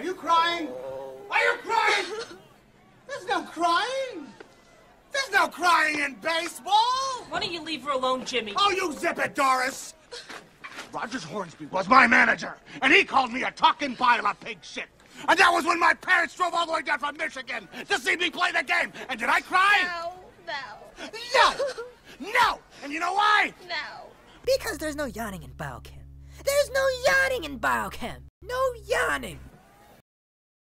you crying? Are you crying? There's no crying. There's no crying in baseball. Why don't you leave her alone, Jimmy? Oh, you zip it, Doris. Rogers Hornsby was my manager, and he called me a talking pile of pig shit. And that was when my parents drove all the way down from Michigan to see me play the game. And did I cry? No! And you know why? No. Because there's no yawning in biochem. There's no yawning in biochem. No yawning.